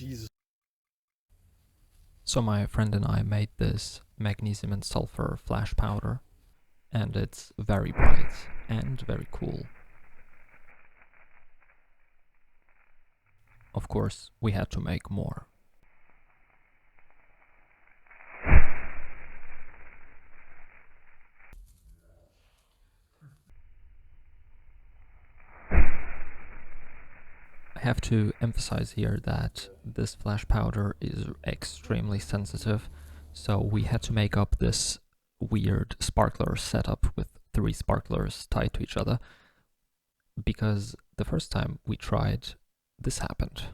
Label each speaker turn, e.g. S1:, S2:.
S1: Jesus.
S2: So my friend and I made this magnesium and sulfur flash powder, and it's very bright and very cool. Of course, we had to make more. I have to emphasize here that this flash powder is extremely sensitive, so we had to make up this weird sparkler setup with 3 sparklers tied to each other, because the first time we tried, this happened.